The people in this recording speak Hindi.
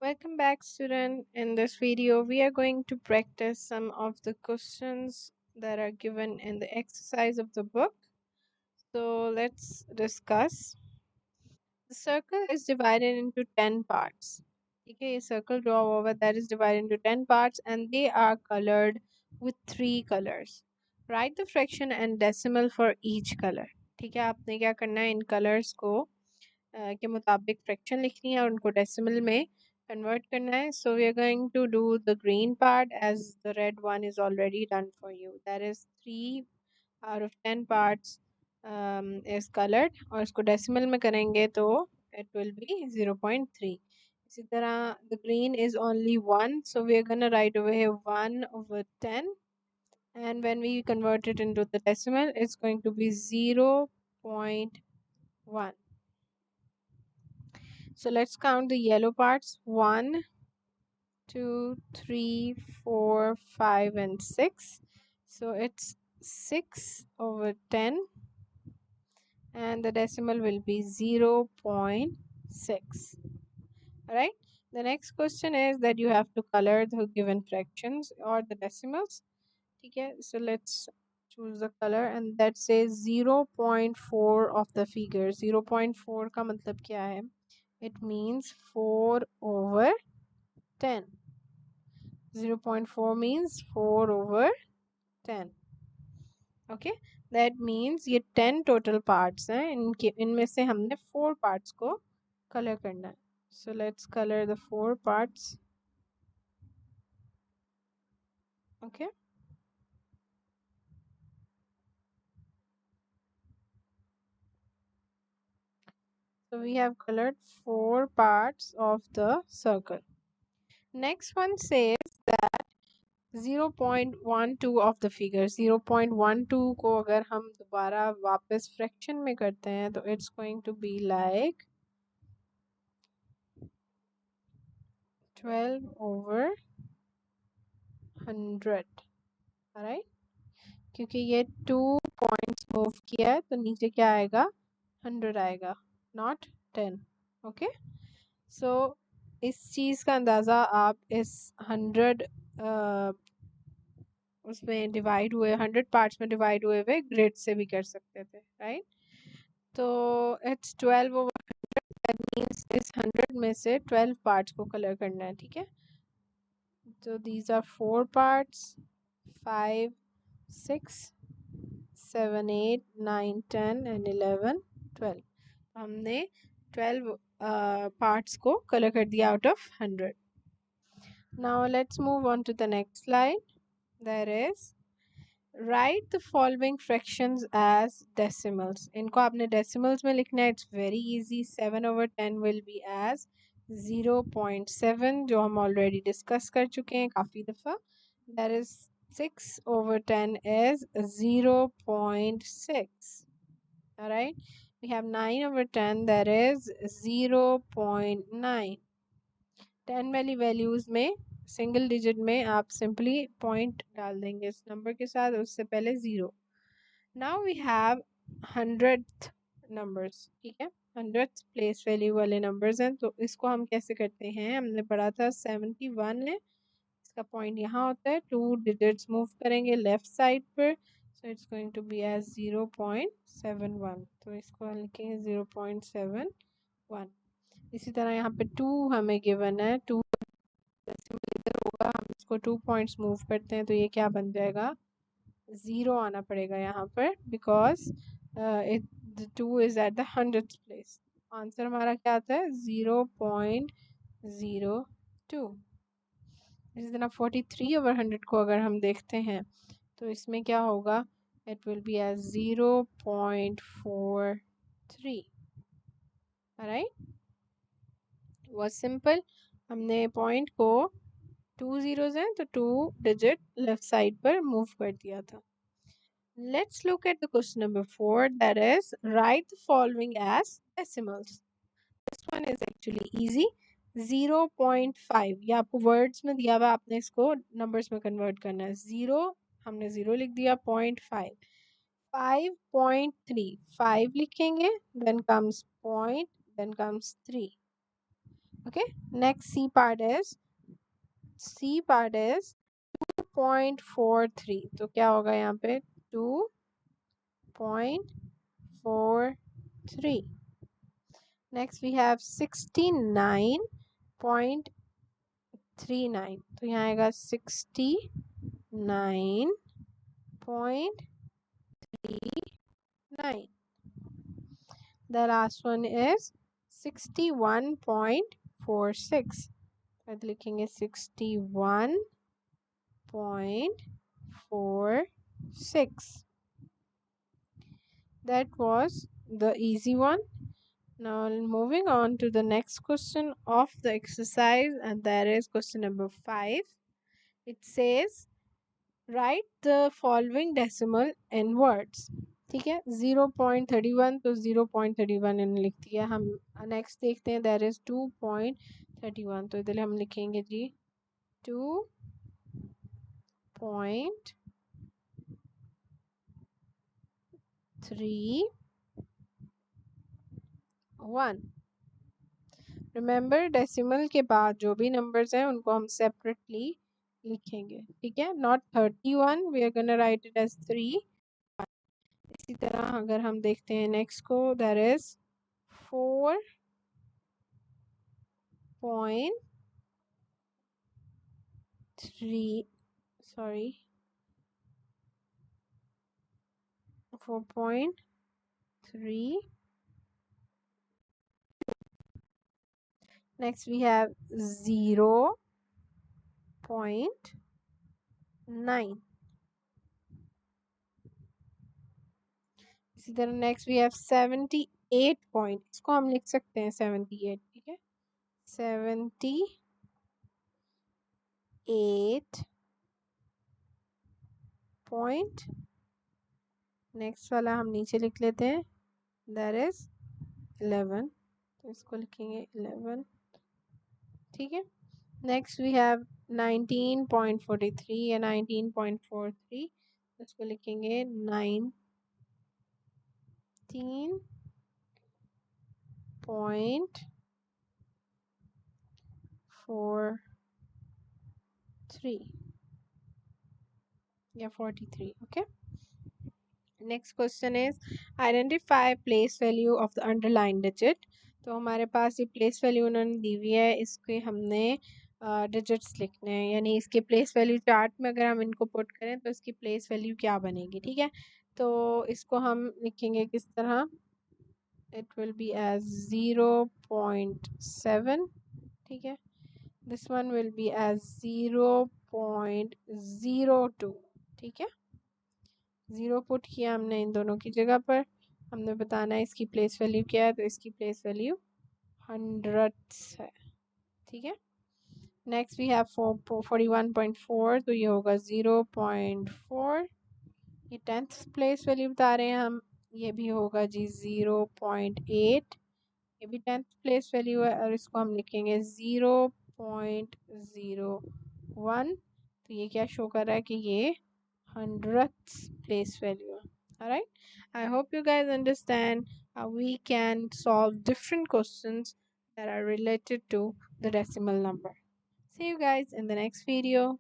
Welcome back, student. In this video, we are going to practice some of the questions that are given in the exercise of the book. So let's discuss. The circle is divided into 10 parts. Okay, a circle draw over that is divided into 10 parts and they are colored with 3 colors. Write the fraction and decimal for each color. ठीक है, आपने क्या करना है इन colors को के मुताबिक फ्रैक्शन लिखनी है और उनको डेसिमल में कन्वर्ट करना है. So we are going to do the green part as the red one is already done for you. That is 3 out of 10 parts is colored और इसको डेसिमल में करेंगे तो it will be 0.3. इसी तरह the green is only 1, so we are gonna write over here 1 over 10, and when we convert it into the decimal it's going to be 0.1. So let's count the yellow parts. 1, 2, 3, 4, 5, and 6. So it's 6 over 10, and the decimal will be 0.6. Alright. The next question is that you have to color the given fractions or the decimals. Okay, so let's choose the color, and that says 0.4 of the figure. 0.4 का मतलब क्या है? It means 4 over 10. 0.4 means 4 over 10. Okay, that means ये 10 total parts हैं. इनमें से हमने 4 parts को color करना है. So let's color the 4 parts. Okay. So we have colored 4 parts of the circle. Next one says that 0.12 of the figure. 0.12 को अगर हम दोबारा वापस fraction में करते हैं तो it's going to be like 12 over 100. Alright, क्योंकि ये 2 points move किया है तो नीचे क्या आएगा? 100 आएगा, not 10. Okay, so इस चीज़ का अंदाज़ा आप इस 100 उसमें डिवाइड हुए 100 पार्ट्स में डिवाइड हुए ग्रिड से भी कर सकते थे. राइट, तो इट्स 12 ओवर 100. दैट मींस इस 100 में से 12 पार्ट्स को कलर करना है. ठीक है, तो दीज आर 4 पार्ट्स, 5, 6, 7, 8, 9, 10 एंड 11, 12. हमने 12 पार्ट्स को कलर कर दिया out of 100. Now let's move on to the next slide. There is write the following fractions as decimals. इनको आपने decimals में लिखना है. It's very easy. 7 over 10 will be as 0.7, जो हम already discuss कर चुके हैं काफ़ी दफ़ा. That is 6 over 10 is 0.6. Alright, we have 9 over 10, that is 0.9. 10 वाली वैल्यूज़ में सिंगल डिजिट में आप सिंपली पॉइंट डाल देंगे इस नंबर के साथ, उससे पहले 0. Now we have 100th numbers. ठीक है, 100th प्लेस वैल्यू वाले नंबर्स हैं. तो इसको हम कैसे करते हैं? हमने पढ़ा था 71 है, इसका पॉइंट यहाँ होता है. 2 डिजिट्स मूव करेंगे लेफ्ट साइड पर, so it's going to be as 0.71. तो इसको हम लिखेंगे 0.71. इसी तरह यहाँ पे 2 हमें गिवन है. 2 इधर होगा, हम इसको 2 पॉइंट्स मूव करते हैं तो ये क्या बन जाएगा? 0 आना पड़ेगा यहाँ पर, because it 2 is at the 100th place. Answer हमारा क्या आता है? 0.02. इसी तरह 43 ओवर 100 को अगर हम देखते हैं तो इसमें क्या होगा? It will be as 0.43. Right, वो सिंपल. हमने पॉइंट को 2 zeros हैं तो 2 डिजिट लेफ्ट साइड पर मूव कर दिया था. Let's look at the question number 4, that is write the following as decimals. This one is actually easy. 0.5 ये आपको वर्ड्स में दिया हुआ, आपने इसको नंबर्स में कन्वर्ट करना है. 0 हमने 0 लिख दिया. 0.5, 5.3, 5 लिखेंगे, then comes point, then comes 3. Okay, next C part is 2.43. तो क्या होगा यहाँ पे 2.43. Next we have 69.39. तो यहाँ आएगा 69.39. The last one is 61.46. तो लिखेंगे 61.46. That was the easy one. Now moving on to the next question of the exercise, and that is question number 5. It says write the following decimal in words. ठीक है 0.31 तो 0.31 इन्होंने लिख दिया. हम नेक्स्ट देखते हैं. That is 2.31. तो इधर हम लिखेंगे जी 2.31. रिमेंबर डेसिमल के बाद जो भी नंबर्स हैं उनको हम सेपरेटली लिखेंगे. ठीक है not 31. We are gonna write it as 3. इसी तरह अगर हम देखते हैं नेक्स्ट को that is 4.3 sorry 4.3. Next we have 0.9. इसी तरह नेक्स्ट वी हैव 78 पॉइंट. इसको हम लिख सकते हैं 78. ठीक है 78 पॉइंट. नेक्स्ट वाला हम नीचे लिख लेते हैं दैट इज 11. तो इसको लिखेंगे 11. ठीक है नेक्स्ट वी हैव 19.43 या 19.43. इसको लिखेंगे 19.43 या 43. Okay next question is identify place value of the underline digit. तो हमारे पास ये प्लेस वैल्यू उन्होंने दी हुई है. इसके हमने डिजिट्स लिखने हैं यानी इसके प्लेस वैल्यू चार्ट में अगर हम इनको पुट करें तो इसकी प्लेस वैल्यू क्या बनेगी. ठीक है तो इसको हम लिखेंगे किस तरह. It will be as 0.7. ठीक है this one will be as 0.02. ठीक है 0 पुट किया हमने इन दोनों की जगह पर. हमने बताना है इसकी प्लेस वैल्यू क्या है. तो इसकी प्लेस वैल्यू हंड्रेड्स है. ठीक है नेक्स्ट वी हैव 41.4. तो ये होगा 0.4. ये 10th प्लेस वैल्यू बता रहे हैं हम. ये भी होगा जी 0.8. ये भी 10th प्लेस वैल्यू है और इसको हम लिखेंगे 0.01. तो ये क्या शो कर रहा है कि ये 100th place value. Alright, I hope you guys understand how we can solve different questions that are related to the decimal number. See you guys in the next video.